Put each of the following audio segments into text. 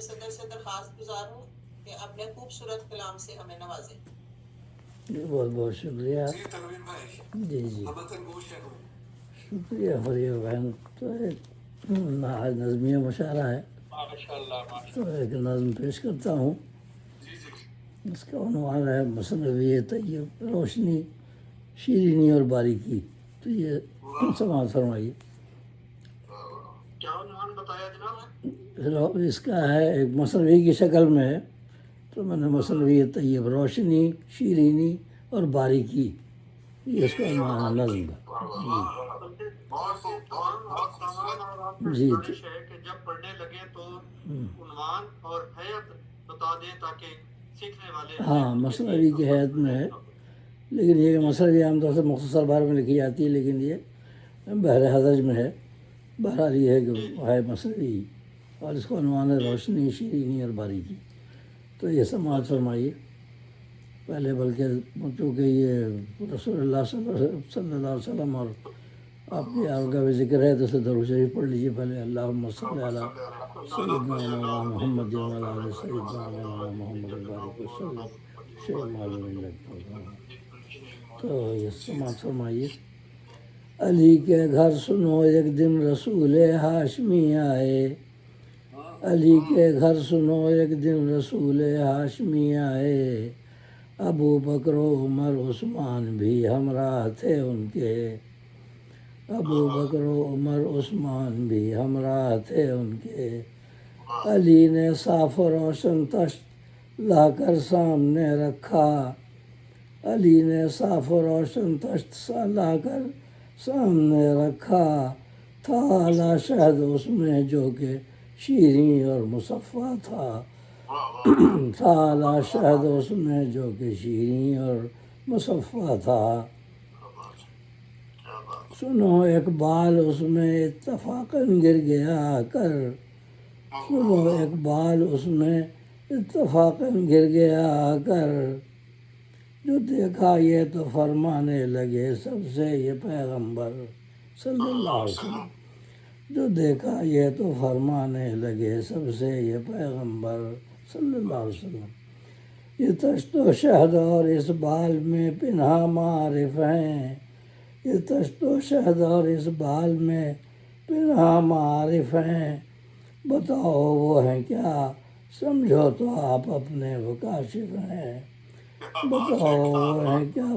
صدر سے درخواست گزار ہوں کہ اپنے خوبصورت کلام سے ہمیں نوازیں۔ بہت بہت شکریہ۔ جی جی شکریہ فریق بہن۔ تو ایک آج نظمیہ مشاعرہ ہے، تو ایک نظم پیش کرتا ہوں۔ اس کا عنوان ہے مثنوی طیب، روشنی، شیرینی اور باریکی۔ تو یہ سماعت فرمائیے۔ کیا عنوان بتایا جناب؟ اس کا ہے ایک مثنوی کی شکل میں ہے، تو میں نے مثنوی طیب، روشنی، شیرینی اور باریکی، یہ اس کا عنوان ہے نظم کا۔ جی گزارش ہے کہ جب پڑھنے لگے تو عنوان اور حیت بتا دیں تاکہ سیکھنے والے ہاں مثنوی کی حیت میں ہے، لیکن یہ کہ مثنوی عام طور سے مختصر بار میں لکھی جاتی ہے، لیکن یہ بحر حضج میں ہے۔ بہرحال یہ ہے کہ ہے مثنوی، اور اس کو عنوان ہے روشنی، شیرینی اور باریکی۔ تو یہ سماعت فرمائیے پہلے، بلکہ چونکہ یہ رسول اللہ صلی اللہ علیہ وسلم اور آپ کی آپ کا بھی ذکر ہے، تو اسے درود شریف پڑھ لیجیے پہلے۔ اللہم صلی علی سیدنا مولانا محمد وعلی آل سیدنا مولانا محمد وبارک وسلم شیء معلوم لگتا ہے۔ تو یہ سماعت فرمائیے۔ علی کے گھر سنو ایک دن رسول ہاشمی آئے، علی کے گھر سنو ایک دن رسول ہاشمی آئے، ابو بکر و عمر عثمان بھی ہمراہ تھے ان کے، ابو بکر و عمر عثمان بھی ہمراہ تھے ان کے، علی نے صاف و روشن تشت لا کر سامنے رکھا، علی نے صاف و روشن تشت لا کر سامنے رکھا، تھا اعلیٰ شہد اس میں جو کہ شیریں اور مصفا تھا، تھا اعلیٰ شہد اس میں جو کہ شیریں اور مصفا تھا، سنو اقبال اس میں اتفاقاً گر گیا آ کر، سنو اقبال اس میں اتفاقاً گر گیا آ کر، جو دیکھا یہ تو فرمانے لگے سب سے یہ پیغمبر صلی اللہ علیہ وسلم، جو دیکھا یہ تو فرمانے لگے سب سے یہ پیغمبر صلی اللہ علیہ وسلم، یہ تشت و شہد اور اس بال میں پنہا معارف ہیں، یہ تشت و شہد اور اس بال میں پنہا معارف ہیں، بتاؤ وہ ہیں کیا، سمجھو تو آپ اپنے وہ کاشف ہیں، بتاؤ وہ ہیں کیا،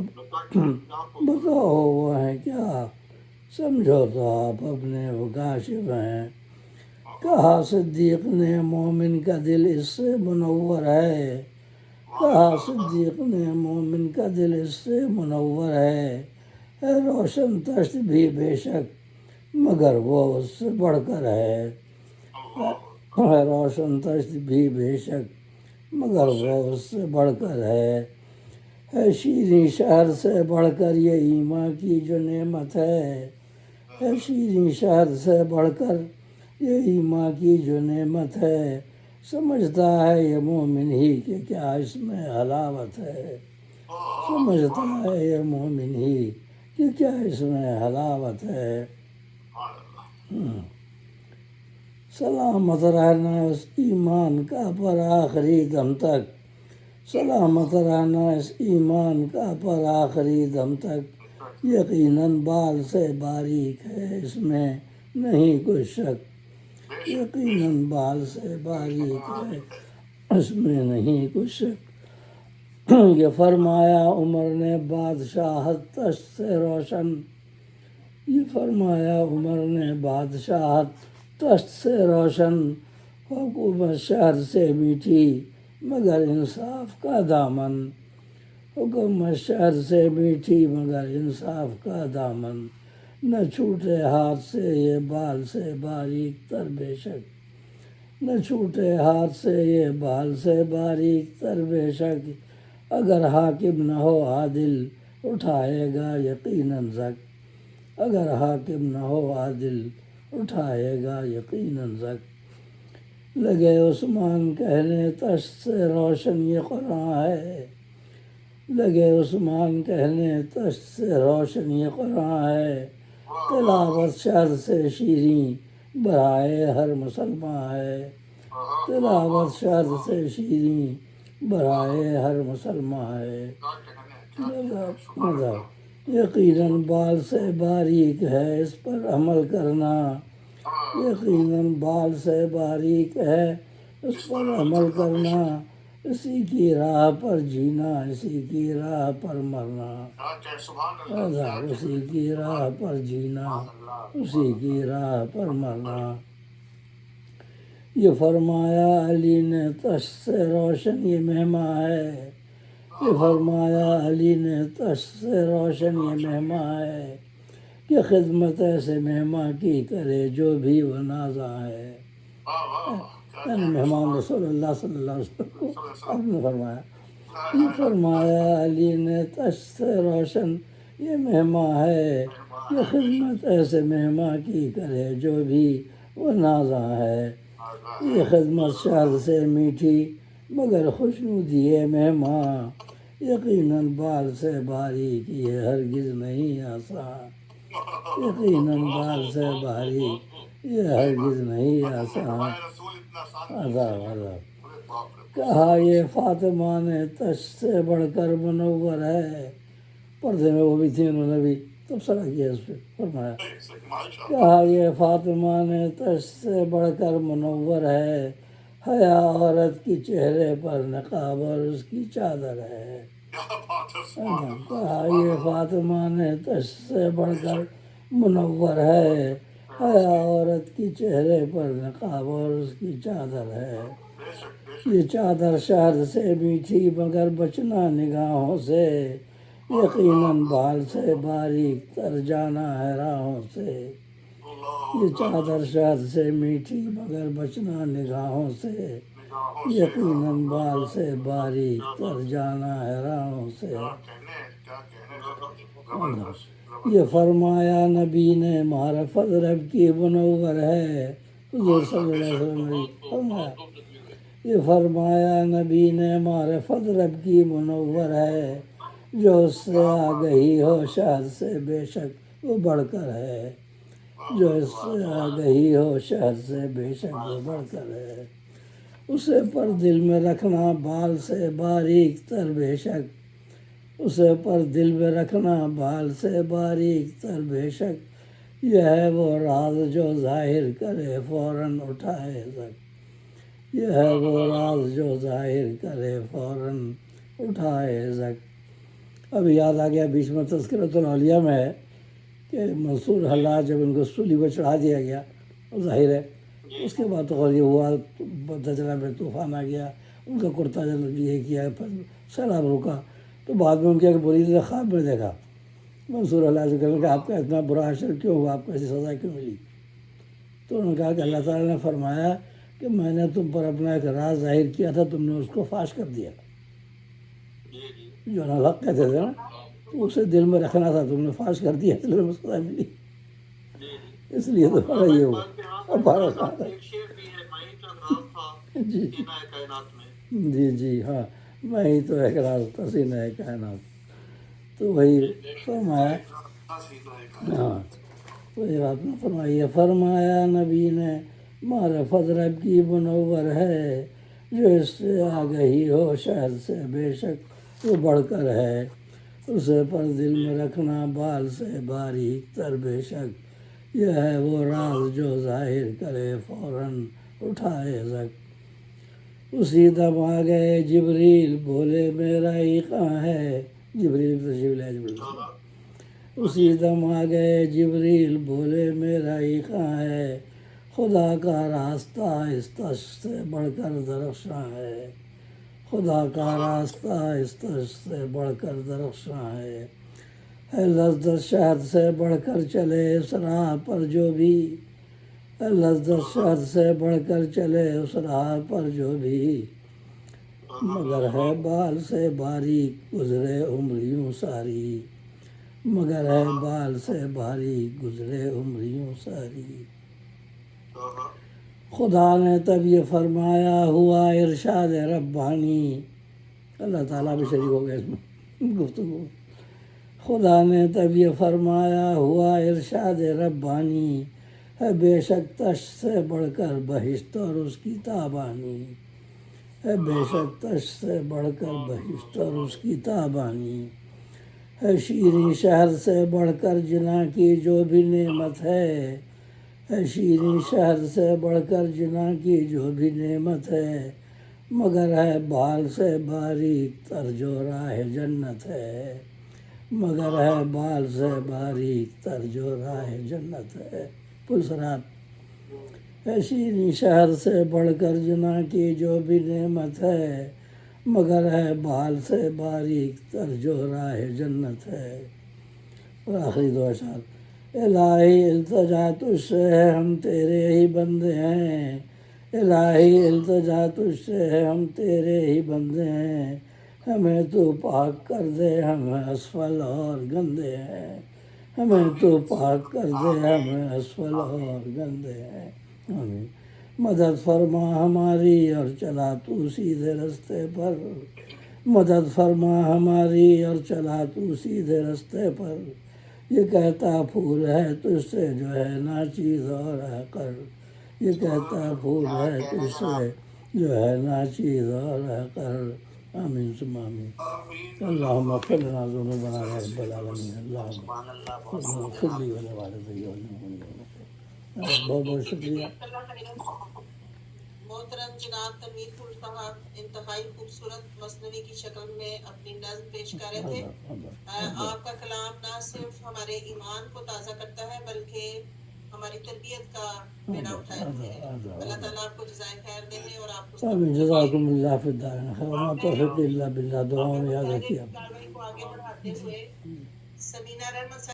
بتاؤ وہ ہیں کیا، سمجھو تو آپ اپنے وہ کاشف ہیں، کہا صدیق نے مومن کا دل اس سے منور ہے، کہا صدیق نے مومن کا دل اس سے منور ہے روشن تشت بھی بے شک مگر وہ اس سے بڑھ کر ہے، روشن تشت بھی بے شک مگر وہ اس سے بڑھ کر ہے شیریں شہر سے بڑھ کر یہ ایمان کی جو نعمت ہے شیریں شہر سے بڑھ کر یہ ایمان کی جو نعمت ہے، سمجھتا ہے یہ مومن ہی کہ کیا اس میں حلاوت ہے، سمجھتا ہے یہ مومن ہی کہ کیا اس میں حلاوت ہے، سلامت رہنا اس ایمان کا پر آخری دم تک، سلامت رہنا اس ایمان کا پر آخری دم تک، یقیناً بال سے باریک ہے اس میں نہیں کوئی شک، یقیناً بال سے باریک ہے اس میں نہیں کوئی شک، یہ فرمایا عمر نے بادشاہت تشت سے روشن، یہ فرمایا عمر نے بادشاہت تشت سے روشن، حکومت شہر سے میٹھی مگر انصاف کا دامن، حکومت شہر سے میٹھی مگر انصاف کا دامن، نہ چھوٹے ہاتھ سے یہ بال سے باریک تر بے شک، نہ چھوٹے ہاتھ سے یہ بال سے باریک تر بے شک، اگر حاکم نہ ہو عادل اٹھائے گا یقیناً زک، اگر حاکم نہ ہو عادل اٹھائے گا یقیناً زک، لگے عثمان کہنے تشت سے روشن یہ قرآن ہے، لگے عثمان کہنے تشت سے روشن یہ قرآن ہے، تلاوت شہر سے شیریں برائے ہر مسلمان ہے، تلاوت شاد سے شیریں برائے ہر مسلمان ہے یقیناً بال سے باریک ہے اس پر عمل کرنا یقیناً بال سے باریک ہے اس پر عمل کرنا اسی کی راہ پر جینا اسی کی راہ پر مرنا اسی کی راہ پر جینا اسی کی راہ پر مرنا یہ فرمایا علی نے تش سے روشن یہ مہماں ہے یہ فرمایا علی نے تش سے روشن یہ مہماں ہے کہ خدمت ایسے مہمان کی کرے جو بھی وہ نازاں ہے یعنی مہمان رسول اللہ صلی اللہ علیہ وسلم کو آپ نے فرمایا یہ فرمایا علی نے تش سے روشن یہ مہمان ہے کہ خدمت ایسے مہمان کی کرے جو بھی وہ نازاں ہے یہ خدمت شاد سے میٹھی مگر خوشنودی ہے مہمان یقیناً بال سے باریک یہ ہرگز نہیں آسان یقیناً بال سے باریک یہ ہرگز نہیں آسان کہا یہ فاطمہ نے تش سے بڑھ کر منور ہے پردے میں وہ بھی تھی انہوں نے بھی تبصرہ کیا اس پہ فرمایا کہا یہ فاطمہ نے تش سے بڑھ کر منور ہے حیا عورت کی چہرے پر نقاب اور اس کی چادر ہے کہا یہ فاطمہ نے تش سے بڑھ کر منور ہے حیا عورت کی چہرے پر نقاب اور اس کی چادر ہے یہ چادر شہد سے میٹھی مگر بچنا نگاہوں سے یقیناً بال سے باریک تر جانا ہے راہوں سے یہ چادر شہد سے میٹھی مگر بچنا نگاہوں سے یقیناً بال سے باریک تر جانا ہے راہوں سے یہ فرمایا نبی نے معرفت رب کی منور ہے حضور صلی اللہ علیہ وسلم نے فرمایا یہ فرمایا نبی نے معرفت رب کی منور ہے جو اس سے آگہی ہو شہد سے بے شک وہ بڑھ کر ہے جو اس سے آگہی ہو شہد سے بے شک وہ بڑھ کر ہے اسے پر دل میں رکھنا بال سے باریک تر بے شک اسے پر دل میں رکھنا بال سے باریک تر بے شک یہ ہے وہ راز جو ظاہر کرے فوراً اٹھائے زک یہ ہے وہ راز جو ظاہر کرے فوراً اٹھائے زک اب یاد آ گیا بیچ میں تذکرۃ الاولیاء میں ہے کہ منصور حلاج جب ان کو سولی پر چڑھا دیا گیا ظاہر ہے اس کے بعد تو یہ ہوا دجلہ میں طوفان آ گیا ان کا کرتا جل یہ کیا پھر سیلاب رکا تو بعد میں ان کے ایک مرید نے خواب میں دیکھا منصور حلاج سے کہنے کہ آپ کا اتنا برا حشر کیوں ہوا آپ کو ایسی سزا کیوں ملی تو انہوں نے کہا کہ اللہ تعالیٰ نے فرمایا کہ میں نے تم پر اپنا ایک راز ظاہر کیا تھا تم نے اس کو فاش کر دیا جو نا حق کہتے تھے نا تو اسے دل میں رکھنا تھا تم نے فاش کر دیا اس لیے سزا ملی اس لیے تو بڑا یہ ہوا جی جی جی ہاں میں ہی تو ایک راز تسینہ ہے کائنات تو وہی فرمایا ہاں وہی بات نے فرمائی ہے فرمایا نبی نے معرفت رب کی منور ہے جو اس سے آگہی ہو شہد سے بے شک وہ بڑھ کر ہے اسے پر دل میں رکھنا بال سے باریک تر بے شک یہ ہے وہ راز جو ظاہر کرے فوراً اٹھائے زک اسی دم آ گئے جبریل بولے میرا ہی کہاں ہے جبریل تشریف لائے جبریل اسی دم آ گئے جبریل بولے میرا ہی کہاں ہے خدا کا راستہ اس تش سے بڑھ کر درخشاں ہے خدا کا راستہ اس تش سے بڑھ کر درخشاں ہے لذت شہد سے بڑھ کر چلے اس راہ پر جو بھی لذت شہد سے بڑھ کر چلے اس راہ پر جو بھی مگر ہے بال سے باریک گزرے عمریوں ساری مگر ہے بال سے باریک گزرے عمریوں ساری خدا نے تب یہ فرمایا ہوا ارشاد ربانی اللہ تعالیٰ بھی شریک ہو گئے اس میں گفتگو خدا نے تب یہ فرمایا ہوا ارشاد ربانی ہے بے شک تشت سے بڑھ کر بہشت اور اس کی تابانی، ہے بے شک تشت سے بڑھ کر بہشت اور اس کی تابانی، ہے شیریں شہر سے بڑھ کر جناں کی جو بھی نعمت ہے، ہے شیریں شہر سے بڑھ کر جناں کی جو بھی نعمت ہے، مگر ہے بال سے باریک تر جو راہ جنت ہے، مگر ہے بال سے باریک تر جو راہ جنت ہے۔ پلسرات ہے شیریں شہر سے بڑھ کر جناں کی جو بھی نعمت ہے، مگر ہے بال سے باریک تر جو راہ جنت ہے۔ اور آخری دو اشعار، الہی التجا تجھ سے ہے ہم تیرے ہی بندے ہیں، الہی التجا تجھ سے ہے ہم تیرے ہی بندے ہیں، ہمیں تو پاک کر دے ہم اسفل اور گندے ہیں، ہمیں تو پاک کر دے ہم اسفل اور گندے ہیں۔ آمین۔ مدد فرما ہماری اور چلا تو سیدھے رستے پر، مدد فرما ہماری اور چلا تو سیدھے رستے پر، یہ کہتا پھول ہے تجھ سے جو ہے ناچیز اور حقر، یہ کہتا پھول ہے تجھ سے جو ہے ناچیز اور حقر۔ آمین ثم آمین۔ اللہم اغفر لنا ذنوبنا یا رب العالمین، اللہم اغفر لی ولوالدی والمؤمنین۔ بہت بہت شکریہ۔ محترم جناب تنویر پور صاحب انتہائی خوبصورت مثنوی کی شکل میں اپنی نظم پیش کر رہے تھے۔ آپ کا کلام نہ صرف ہمارے ایمان کو تازہ کرتا ہے بلکہ ہماری تربیت کا بیڑا اٹھائے ہوئے ہے۔ اللہ تعالیٰ آپ کو جزائے خیر دے اور آپ کو آمین۔ جزاکم اللہ فی الدارین خیر، وما توفیقی الا باللہ۔ دعاؤں میں یاد رکھیے آپ۔ کارروائی کو آگے بڑھاتے ہوئے سمینہ رحمت